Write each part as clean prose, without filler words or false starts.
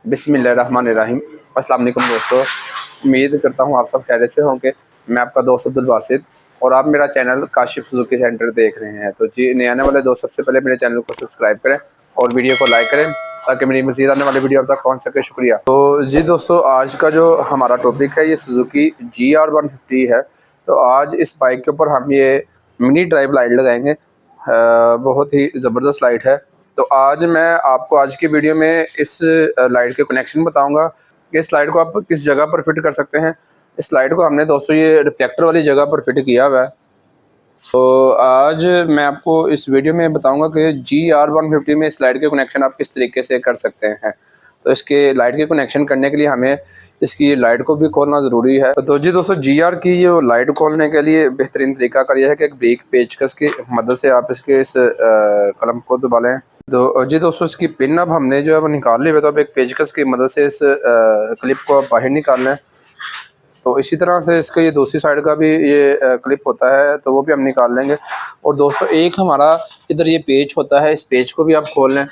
बिस्मिल्लाहिर्रहमानिर्रहीम। अस्सलाम वालेकुम दोस्तों, उम्मीद करता हूँ आप सब खैरियत से होंगे। मैं आपका दोस्त अब्दुल बासित और आप मेरा चैनल काशिफ सुजुकी सेंटर देख रहे हैं। तो जी, नए आने वाले दोस्त सबसे पहले मेरे चैनल को सब्सक्राइब करें और वीडियो को लाइक करें ताकि मेरी मज़ीद आने वाली वीडियो आप तक पहुँच सके। शुक्रिया। तो जी दोस्तों, आज का जो हमारा टॉपिक है ये सुजुकी GR150 है। तो आज इस बाइक के ऊपर हम ये मिनी ड्राइव लाइट लगाएंगे। बहुत ही ज़बरदस्त लाइट है। तो आज मैं आपको आज की वीडियो में इस लाइट के कनेक्शन बताऊंगा कि इस लाइट को आप किस जगह पर फिट कर सकते हैं। इस लाइट को हमने दोस्तों ये रिफ्लेक्टर वाली जगह पर फिट किया हुआ है। तो आज मैं आपको इस वीडियो में बताऊंगा कि GR150 में इस लाइट के कनेक्शन आप किस तरीके से कर सकते हैं। तो इसके लाइट के कनेक्शन करने के लिए हमें इसकी लाइट को भी खोलना ज़रूरी है। तो जी दोस्तों, GR की ये लाइट खोलने के लिए बेहतरीन तरीका कर यह है कि एक ब्रेक पेचकस की मदद से आप इसके इस कलम को दबा लें। तो जी दोस्तों, इसकी पिन अब हमने जो है वो निकाल ली है। तो अब एक पेचकस की मदद से इस क्लिप को बाहर निकाल लें। तो इसी तरह से इसके ये दूसरी साइड का भी ये क्लिप होता है, तो वो भी हम निकाल लेंगे। और दोस्तों, एक हमारा इधर ये पेच होता है, इस पेच को भी आप खोल लें।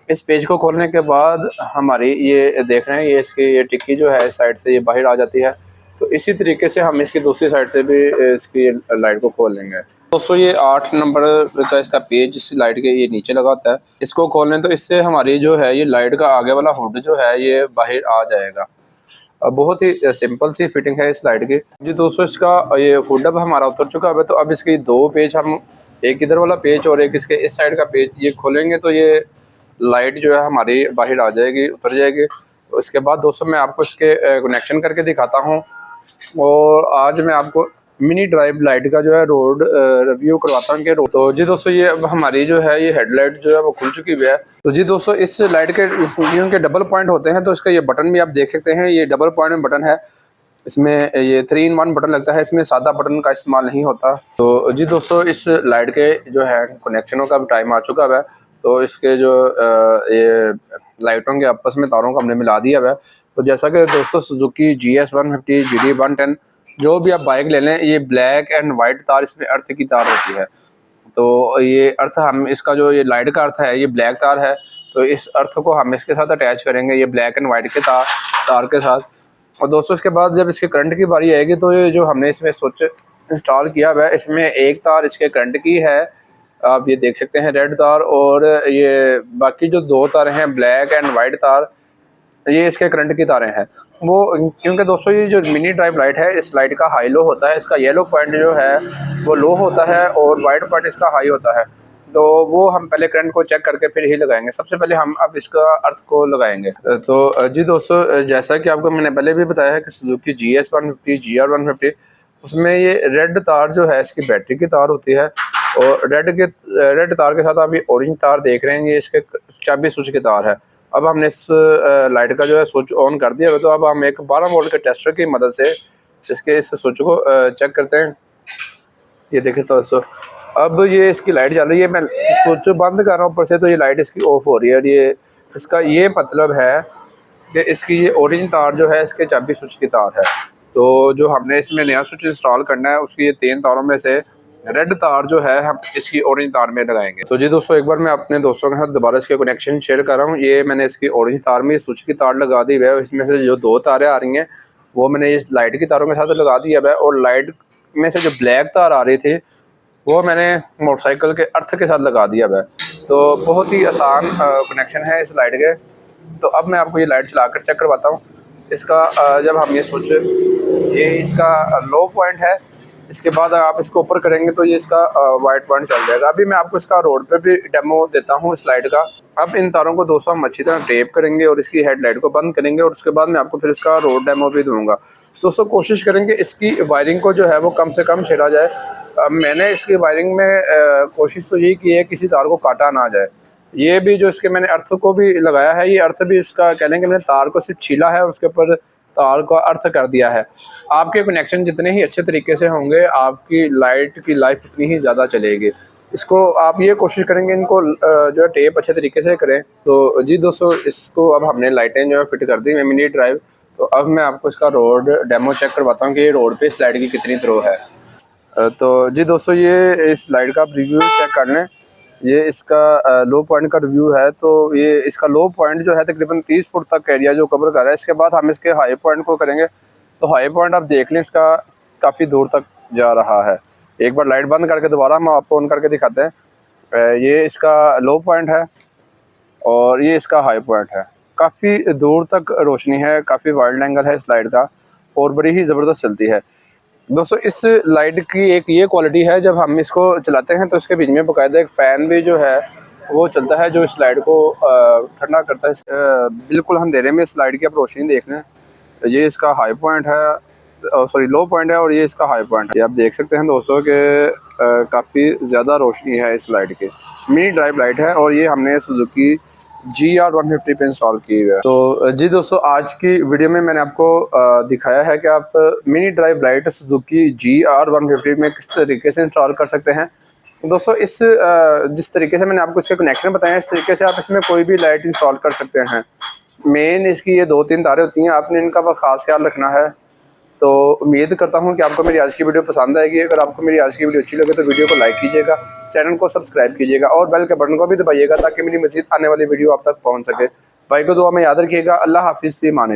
इस पेज को खोलने के बाद हमारी ये देख रहे हैं ये इसकी ये टिक्की जो है इस साइड से ये बाहर आ जाती है। तो इसी तरीके से हम इसकी दूसरी साइड से भी इसकी लाइट को खोल लेंगे। दोस्तों, ये 8 नंबर का इसका पेज इस लाइट के ये नीचे लगा होता है। इसको खोल लें तो इससे हमारी जो है ये लाइट का आगे वाला हुड जो है ये बाहर आ जाएगा। बहुत ही सिंपल सी फिटिंग है इस लाइट की। जी दोस्तों, इसका ये हुड अब हमारा उतर चुका है। तो अब इसके 2 पेज हम, एक इधर वाला पेज और एक इसके इस साइड का पेज, ये खोलेंगे तो ये लाइट जो है हमारी बाहर आ जाएगी, उतर जाएगी। तो इसके बाद दोस्तों मैं आपको इसके कनेक्शन करके दिखाता हूँ और आज मैं आपको मिनी ड्राइव लाइट का जो है रोड रिव्यू करवाता हूँ कि तो जी दोस्तों, ये अब हमारी जो है ये हेडलाइट जो है वो खुल चुकी हुई है। तो जी दोस्तों, इस लाइट के डबल पॉइंट होते हैं। तो इसका ये बटन भी आप देख सकते हैं, ये डबल पॉइंट में बटन है। इसमें ये 3-in-1 बटन लगता है, इसमें सादा बटन का इस्तेमाल नहीं होता। तो जी दोस्तों, इस लाइट के जो है कनेक्शनों का भी टाइम आ चुका है। तो इसके जो ये लाइटों के आपस में तारों को हमने मिला दिया है। तो जैसा कि दोस्तों सुजुकी GS150 GD110 जो भी आप बाइक ले लें, ये ब्लैक एंड वाइट तार इसमें अर्थ की तार होती है। तो ये अर्थ हम इसका जो ये लाइट का अर्थ है ये ब्लैक तार है। तो इस अर्थ को हम इसके साथ अटैच करेंगे, ये ब्लैक एंड वाइट के तार के साथ। और दोस्तों, इसके बाद जब इसके करंट की बारी आएगी तो ये जो हमने इसमें स्विच इंस्टॉल किया हुआ है, इसमें एक तार इसके करंट की है, आप ये देख सकते हैं रेड तार, और ये बाकी जो 2 तारें हैं ब्लैक एंड वाइट तार, ये इसके करंट की तारें हैं। वो क्योंकि दोस्तों ये जो मिनी ड्राइव लाइट है इस लाइट का हाई लो होता है, इसका येलो पॉइंट जो है वो लो होता है और वाइट पॉइंट इसका हाई होता है। तो वो हम पहले करंट को चेक करके फिर ही लगाएंगे। सबसे पहले हम अब इसका अर्थ को लगाएंगे। तो जी दोस्तों, जैसा कि आपको मैंने पहले भी बताया है कि सुजुकी GS150 GR150 उसमें ये रेड तार जो है इसकी बैटरी की तार होती है, और रेड तार के साथ आप ये ऑरेंज तार देख रहे हैं, ये इसके चाबी स्विच की तार है। अब हमने इस लाइट का जो है स्विच ऑन कर दिया है। तो अब हम एक 12 वोल्ट के टेस्टर की मदद से इसके इस स्विच को चेक करते हैं। ये देखें तो दोस्तों, अब ये इसकी लाइट चल रही है। मैं स्विच बंद कर रहा हूँ ऊपर से, तो ये लाइट इसकी ऑफ हो रही है। और ये इसका ये मतलब है कि इसकी ये ऑरेंज तार जो है इसके चाबी स्विच की तार है। तो जो हमने इसमें नया स्विच इंस्टॉल करना है उसकी ये 3 तारों में से रेड तार जो है हम इसकी ऑरेंज तार में लगाएंगे। तो जी दोस्तों, एक बार मैं अपने दोस्तों के साथ दोबारा इसके कनेक्शन शेयर कर रहा हूँ। ये मैंने इसकी ऑरेंज तार में स्विच की तार लगा दी है। इसमें से जो 2 तारें आ रही हैं वो मैंने इस लाइट की तारों के साथ लगा दिया है, और लाइट में से जो ब्लैक तार आ रही थी वो मैंने मोटरसाइकिल के अर्थ के साथ लगा दिया है। तो बहुत ही आसान कनेक्शन है इस लाइट के। तो अब मैं आपको ये लाइट चलाकर चेक करवाता हूँ इसका। जब हम ये स्विच, ये इसका लो पॉइंट है, इसके बाद आप इसको ऊपर करेंगे तो ये इसका वाइट पॉइंट चल जाएगा। अभी मैं आपको इसका रोड पे भी डेमो देता हूँ इस लाइट का। अब इन तारों को दोस्तों हम अच्छी तरह टेप करेंगे और इसकी हेडलाइट को बंद करेंगे, और उसके बाद मैं आपको फिर इसका रोड डेमो भी दूंगा। दोस्तों, कोशिश करेंगे इसकी वायरिंग को जो है वो कम से कम छेड़ा जाए। मैंने इसकी वायरिंग में कोशिश तो यही की है किसी तार को काटा ना जाए। ये भी जो इसके मैंने अर्थ को भी लगाया है, ये अर्थ भी इसका कहने के मैंने तार को सिर्फ छीला है और उसके ऊपर तार का अर्थ कर दिया है। आपके कनेक्शन जितने ही अच्छे तरीके से होंगे आपकी लाइट की लाइफ उतनी ही ज़्यादा चलेगी। इसको आप ये कोशिश करेंगे इनको जो है टेप अच्छे तरीके से करें। तो जी दोस्तों, इसको अब हमने लाइटें जो है फिट कर दी मिनी ड्राइव। तो अब मैं आपको इसका रोड डेमो चेक करवाता हूँ कि रोड पे इस लाइट की कितनी थ्रो है। तो जी दोस्तों, ये इस लाइट का आप रिव्यू चेक कर लें। ये इसका लो पॉइंट का रिव्यू है। तो ये इसका लो पॉइंट जो है तकरीबन 30 फुट तक एरिया जो कवर कर रहा है। इसके बाद हम इसके हाई पॉइंट को करेंगे। तो हाई पॉइंट आप देख लें, इसका काफ़ी दूर तक जा रहा है। एक बार लाइट बंद करके दोबारा हम आपको ऑन करके दिखाते हैं। ये इसका लो पॉइंट है और ये इसका हाई पॉइंट है। काफ़ी दूर तक रोशनी है, काफ़ी वाइड एंगल है इस लाइट का और बड़ी ही ज़बरदस्त चलती है। दोस्तों इस लाइट की एक ये क्वालिटी है, जब हम इसको चलाते हैं तो इसके बीच में बाकायदा एक फ़ैन भी जो है वो चलता है, जो इस लाइट को ठंडा करता है। बिल्कुल अंधेरे में इस लाइट की आप रोशनी देख लें। ये इसका हाई पॉइंट है, सॉरी लो पॉइंट है और ये इसका हाई पॉइंट है। ये आप देख सकते हैं दोस्तों कि काफ़ी ज़्यादा रोशनी है इस लाइट की। मिनी ड्राइव लाइट है और ये हमने सुजुकी GR150 पे इंस्टॉल की हुई है। तो जी दोस्तों, आज की वीडियो में मैंने आपको दिखाया है कि आप mini drive light Suzuki GR150 में किस तरीके से इंस्टॉल कर सकते हैं। दोस्तों इस जिस तरीके से मैंने आपको इसके कनेक्शन बताया, इस तरीके से आप इसमें कोई भी लाइट इंस्टॉल कर सकते हैं। मेन इसकी ये 2-3 तारें होती हैं, आपने इनका बस खास ख्याल रखना है। तो उम्मीद करता हूँ कि आपको मेरी आज की वीडियो पसंद आएगी। अगर आपको मेरी आज की वीडियो अच्छी लगे तो वीडियो को लाइक कीजिएगा, चैनल को सब्सक्राइब कीजिएगा और बेल के बटन को भी दबाइएगा ताकि मेरी मज़ीद आने वाली वीडियो आप तक पहुँच सके। भाई को दुआ में याद रखिएगा। अल्लाह हाफिज़, फी अमान।